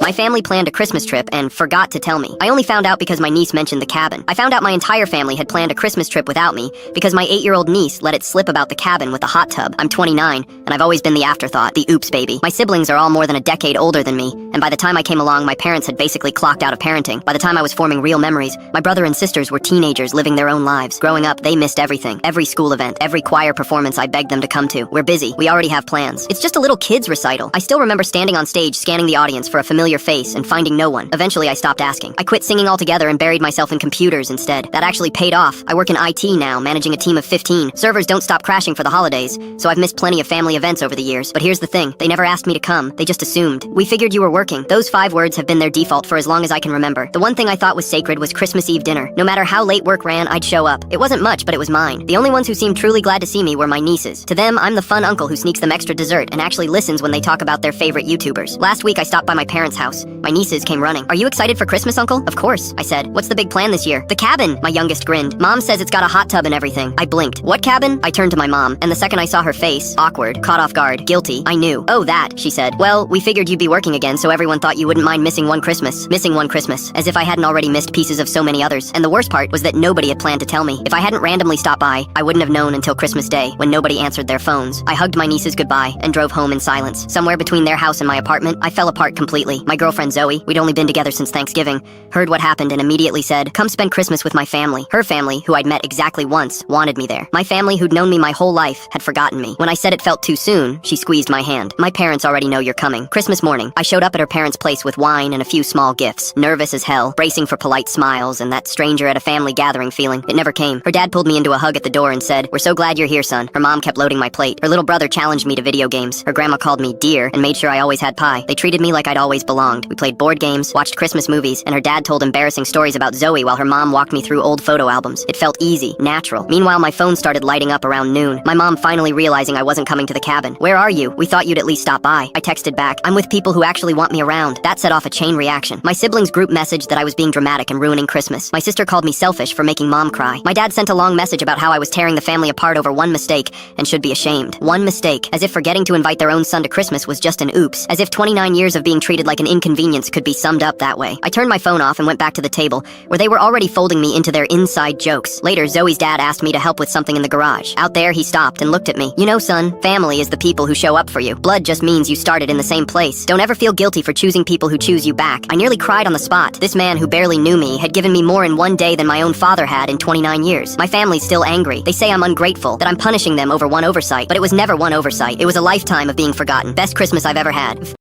My family planned a Christmas trip and forgot to tell me. I only found out because my niece mentioned the cabin. I found out my entire family had planned a Christmas trip without me because my 8-year-old niece let it slip about the cabin with the hot tub. I'm 29, and I've always been the afterthought, the oops baby. My siblings are all more than a decade older than me, and by the time I came along, my parents had basically clocked out of parenting. By the time I was forming real memories, my brother and sisters were teenagers living their own lives. Growing up, they missed everything. Every school event, every choir performance I begged them to come to. We're busy. We already have plans. It's just a little kid's recital. I still remember standing on stage scanning the audience for a familiar face and finding no one. Eventually, I stopped asking. I quit singing altogether and buried myself in computers instead. That actually paid off. I work in IT now, managing a team of 15. Servers don't stop crashing for the holidays, so I've missed plenty of family events over the years. But here's the thing. They never asked me to come. They just assumed. We figured you were working. Those 5 words have been their default for as long as I can remember. The one thing I thought was sacred was Christmas Eve dinner. No matter how late work ran, I'd show up. It wasn't much, but it was mine. The only ones who seemed truly glad to see me were my nieces. To them, I'm the fun uncle who sneaks them extra dessert and actually listens when they talk about their favorite YouTubers. Last week, I stopped by my parents' house. My nieces came running. Are you excited for Christmas, Uncle? Of course, I said. What's the big plan this year? The cabin, my youngest grinned. Mom says it's got a hot tub and everything. I blinked. What cabin? I turned to my mom, and the second I saw her face, awkward, caught off guard, guilty, I knew. Oh, that, she said. Well, we figured you'd be working again, so everyone thought you wouldn't mind missing one Christmas. Missing one Christmas, as if I hadn't already missed pieces of so many others. And the worst part was that nobody had planned to tell me. If I hadn't randomly stopped by, I wouldn't have known until Christmas Day, when nobody answered their phones. I hugged my nieces goodbye and drove home in silence. Somewhere between their house and my apartment, I fell apart completely. My girlfriend Zoe, we'd only been together since Thanksgiving, heard what happened and immediately said, "Come spend Christmas with my family." Her family, who I'd met exactly once, wanted me there. My family, who'd known me my whole life, had forgotten me. When I said it felt too soon, she squeezed my hand. "My parents already know you're coming." Christmas morning, I showed up at her parents' place with wine and a few small gifts. Nervous as hell, bracing for polite smiles and that stranger at a family gathering feeling. It never came. Her dad pulled me into a hug at the door and said, "We're so glad you're here, son." Her mom kept loading my plate. Her little brother challenged me to video games. Her grandma called me dear and made sure I always had pie. They treated me like I'd always belonged. We played board games, watched Christmas movies, and her dad told embarrassing stories about Zoe while her mom walked me through old photo albums. It felt easy, natural. Meanwhile, my phone started lighting up around noon. My mom finally realizing I wasn't coming to the cabin. "Where are you? We thought you'd at least stop by." I texted back, "I'm with people who actually want me around." That set off a chain reaction. My siblings group messaged that I was being dramatic and ruining Christmas. My sister called me selfish for making mom cry. My dad sent a long message about how I was tearing the family apart over one mistake and should be ashamed. One mistake, as if forgetting to invite their own son to Christmas was just an oops. As if 29 years of being treated like an inconvenience could be summed up that way. I turned my phone off and went back to the table, where they were already folding me into their inside jokes. Later, Zoe's dad asked me to help with something in the garage. Out there, he stopped and looked at me. "You know, son, family is the people who show up for you. Blood just means you started in the same place. Don't ever feel guilty for choosing people who choose you back." I nearly cried on the spot. This man who barely knew me had given me more in one day than my own father had in 29 years. My family's still angry. They say I'm ungrateful, that I'm punishing them over one oversight. But it was never one oversight. It was a lifetime of being forgotten. Best Christmas I've ever had.